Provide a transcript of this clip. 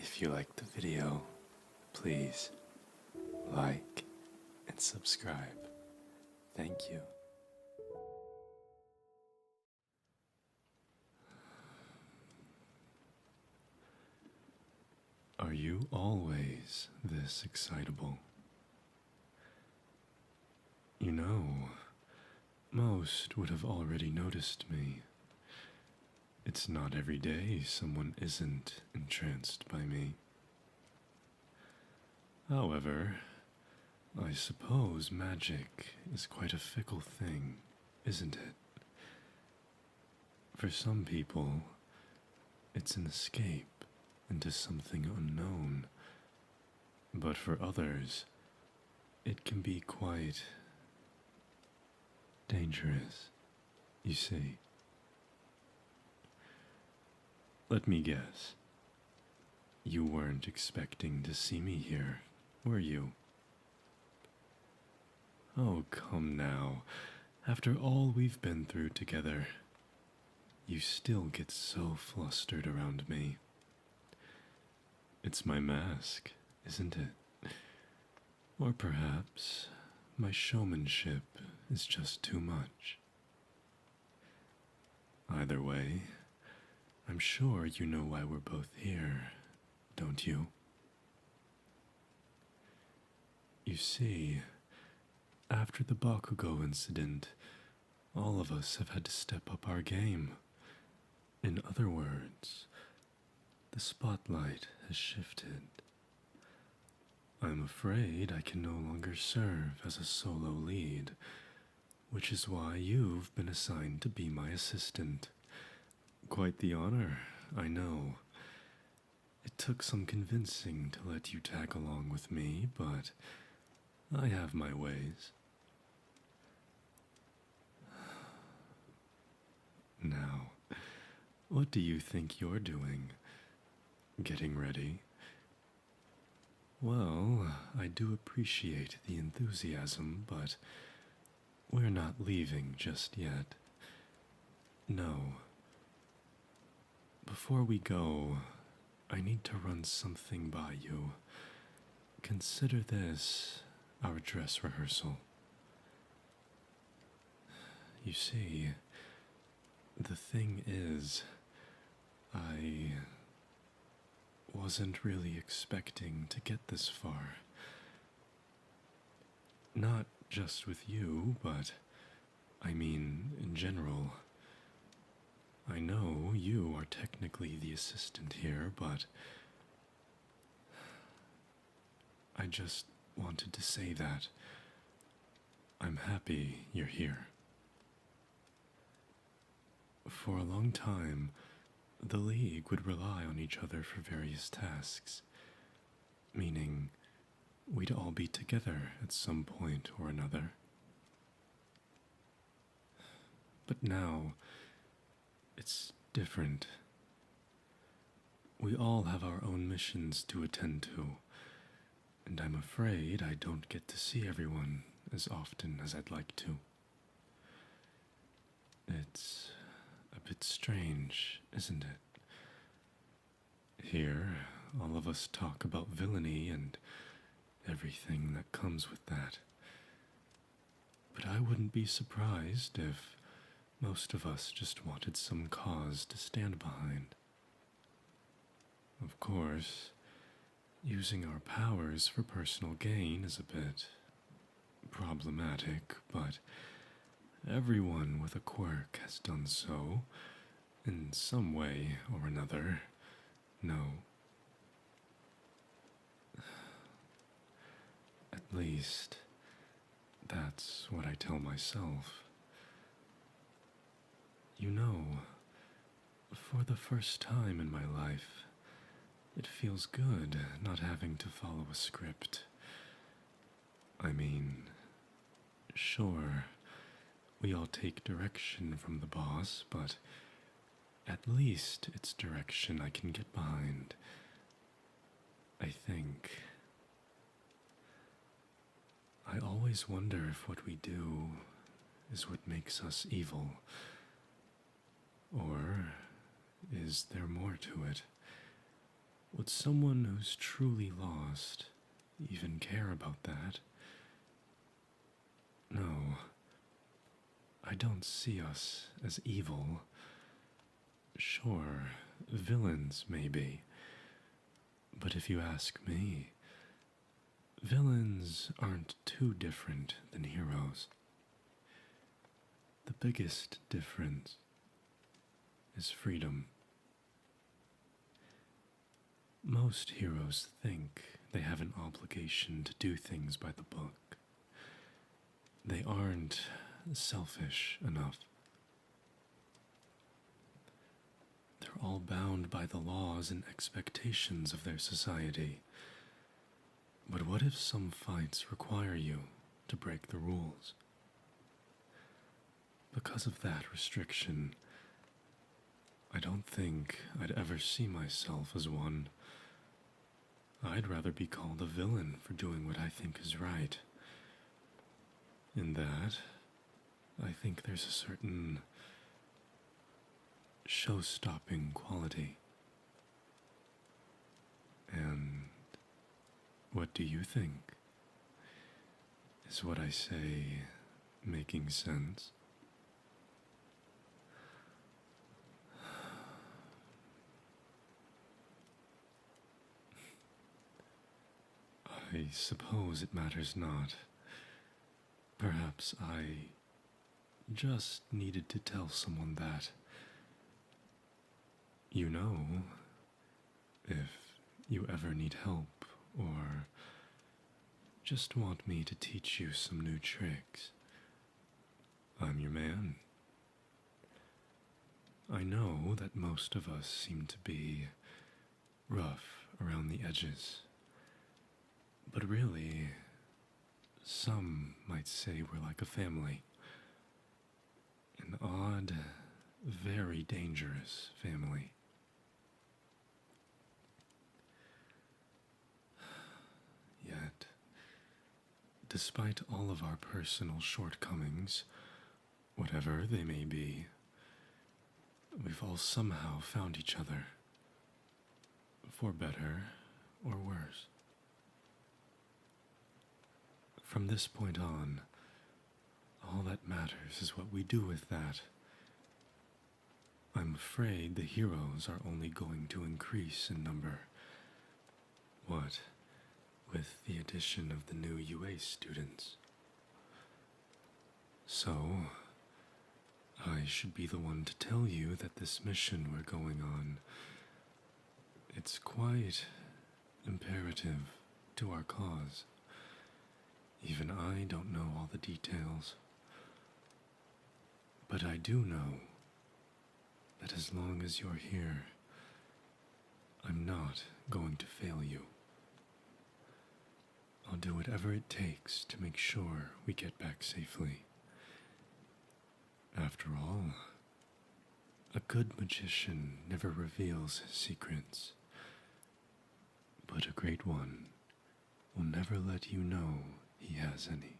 If you liked the video, please like and subscribe. Thank you. Are you always this excitable? You know, most would have already noticed me. It's not every day someone isn't entranced by me. However, I suppose magic is quite a fickle thing, isn't it? For some people, it's an escape into something unknown, but for others, it can be quite dangerous, you see. Let me guess. You weren't expecting to see me here, were you? Oh, come now. After all we've been through together, you still get so flustered around me. It's my mask, isn't it? Or perhaps my showmanship is just too much. Either way, I'm sure you know why we're both here, don't you? You see, after the Bakugo incident, all of us have had to step up our game. In other words, the spotlight has shifted. I'm afraid I can no longer serve as a solo lead, which is why you've been assigned to be my assistant. Quite the honor, I know. It took some convincing to let you tag along with me, but I have my ways. Now, what do you think you're doing? Getting ready? Well, I do appreciate the enthusiasm, but we're not leaving just yet. No. Before we go, I need to run something by you. Consider this our dress rehearsal. You see, the thing is, I wasn't really expecting to get this far. Not just with you, but I mean in general. I know you are technically the assistant here, but I just wanted to say that I'm happy you're here. For a long time, the League would rely on each other for various tasks, meaning we'd all be together at some point or another. But now, it's different. We all have our own missions to attend to, and I'm afraid I don't get to see everyone as often as I'd like to. It's a bit strange, isn't it? Here, all of us talk about villainy and everything that comes with that. But I wouldn't be surprised if most of us just wanted some cause to stand behind. Of course, using our powers for personal gain is a bit problematic, but everyone with a quirk has done so, in some way or another. No. At least, that's what I tell myself. You know, for the first time in my life, it feels good not having to follow a script. I mean, sure, we all take direction from the boss, but at least it's direction I can get behind. I think. I always wonder if what we do is what makes us evil. Or is there more to it? Would someone who's truly lost even care about that? No, I don't see us as evil. Sure, villains maybe. But if you ask me, villains aren't too different than heroes. The biggest difference is freedom. Most heroes think they have an obligation to do things by the book. They aren't selfish enough. They're all bound by the laws and expectations of their society. But what if some fights require you to break the rules? Because of that restriction, I don't think I'd ever see myself as one. I'd rather be called a villain for doing what I think is right. In that, I think there's a certain show-stopping quality. And what do you think? Is what I say making sense? I suppose it matters not. Perhaps I just needed to tell someone that. You know, if you ever need help or just want me to teach you some new tricks, I'm your man. I know that most of us seem to be rough around the edges, but really, some might say we're like a family. An odd, very dangerous family. Yet, despite all of our personal shortcomings, whatever they may be, we've all somehow found each other, for better or worse. From this point on, all that matters is what we do with that. I'm afraid the heroes are only going to increase in number. What with the addition of the new UA students. So, I should be the one to tell you that this mission we're going on, it's quite imperative to our cause. Even I don't know all the details. But I do know that as long as you're here, I'm not going to fail you. I'll do whatever it takes to make sure we get back safely. After all, a good magician never reveals his secrets, but a great one will never let you know he has any.